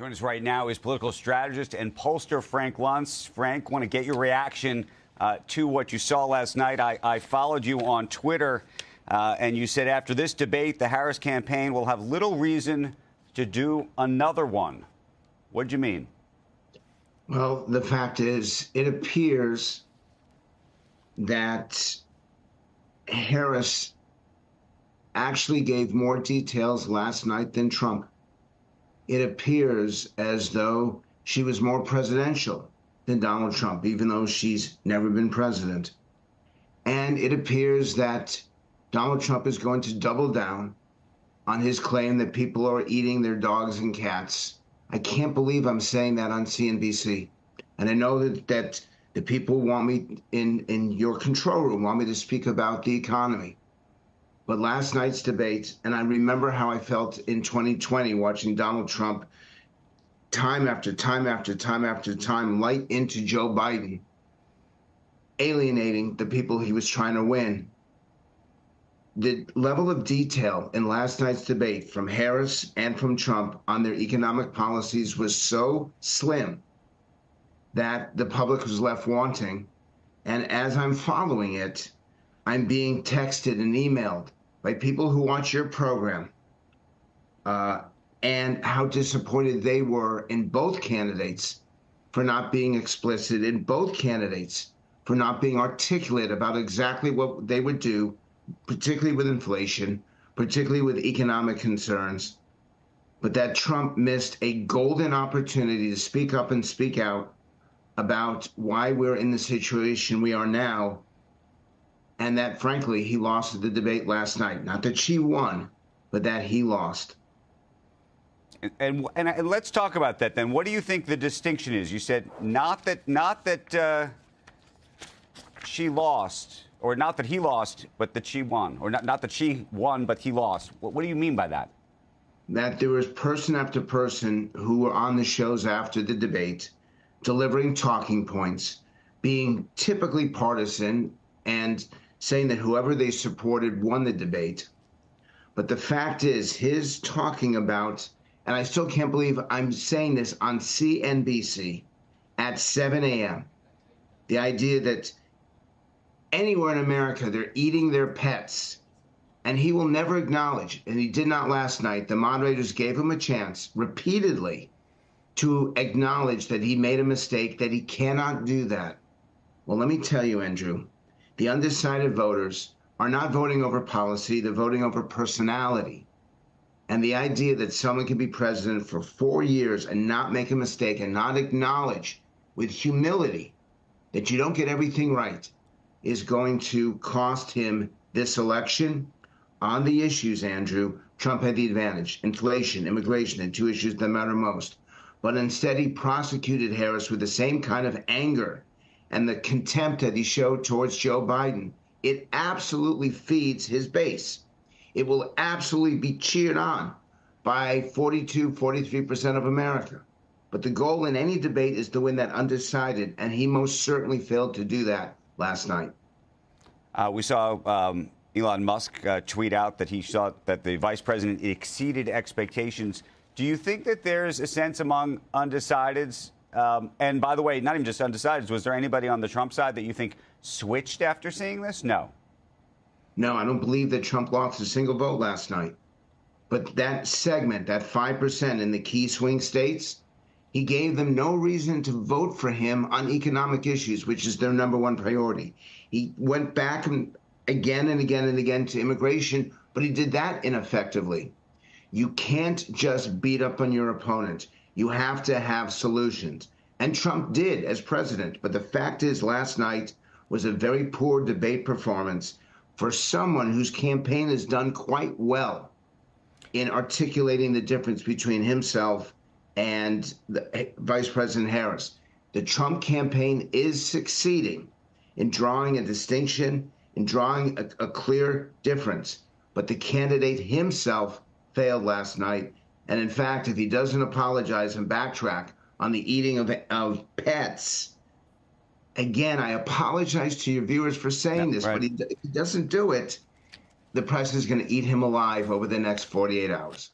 Joining us right now is political strategist and pollster Frank Luntz. Frank, want to get your reaction to what you saw last night. I followed you on Twitter, and you said after this debate, the Harris campaign will have little reason to do another one. What did you mean? Well, the fact is, it appears that Harris actually gave more details last night than Trump. It appears as though she was more presidential than Donald Trump, even though she's never been president. And it appears that Donald Trump is going to double down on his claim that people are eating their dogs and cats. I can't believe I'm saying that on CNBC. And I know that the people want me in your control room, want me to speak about the economy. But last night's debate, and I remember how I felt in 2020 watching Donald Trump time after time after time after time light into Joe Biden, alienating the people he was trying to win. The level of detail in last night's debate from Harris and from Trump on their economic policies was so slim that the public was left wanting. And as I'm following it, I'm being texted and emailed by people who watch your program and how disappointed they were in both candidates for not being explicit, in both candidates for not being articulate about exactly what they would do, particularly with inflation, particularly with economic concerns, but that Trump missed a golden opportunity to speak up and speak out about why we're in the situation we are now, and that, frankly, he lost the debate last night. Not that she won, but that he lost. And let's talk about that then. What do you think the distinction is? You said not that she lost, or not that he lost, but that she won, or not that she won, but he lost. What do you mean by that? That there was person after person who were on the shows after the debate, delivering talking points, being typically partisan, and saying that whoever they supported won the debate. But the fact is, his talking about, and I still can't believe I'm saying this on CNBC at 7 a.m., the idea that anywhere in America they're eating their pets, and he will never acknowledge, and he did not last night, the moderators gave him a chance repeatedly to acknowledge that he made a mistake, that he cannot do that. Well, let me tell you, Andrew, the undecided voters are not voting over policy, they're voting over personality. And the idea that someone can be president for 4 years and not make a mistake and not acknowledge with humility that you don't get everything right is going to cost him this election. On the issues, Andrew, Trump had the advantage: inflation, immigration, and two issues that matter most. But instead, he prosecuted Harris with the same kind of anger and the contempt that he showed towards Joe Biden. It absolutely feeds his base. It will absolutely be cheered on by 42, 43% of America. But the goal in any debate is to win that undecided, and he most certainly failed to do that last night. We saw Elon Musk tweet out that he thought that the vice president exceeded expectations. Do you think that there's a sense among undecideds? And by the way, not even just undecideds, was there anybody on the Trump side that you think switched after seeing this? No. No, I don't believe that Trump lost a single vote last night. But that segment, that 5% in the key swing states, he gave them no reason to vote for him on economic issues, which is their number one priority. He went back again and again and again to immigration, but he did that ineffectively. You can't just beat up on your opponent. You have to have solutions. And Trump did as president. But the fact is, last night was a very poor debate performance for someone whose campaign has done quite well in articulating the difference between himself and Vice President Harris. The Trump campaign is succeeding in drawing a distinction, in drawing a clear difference. But the candidate himself failed last night. And in fact, if he doesn't apologize and backtrack on the eating of pets, again, I apologize to your viewers for saying this, but if he doesn't do it, the press is going to eat him alive over the next 48 hours.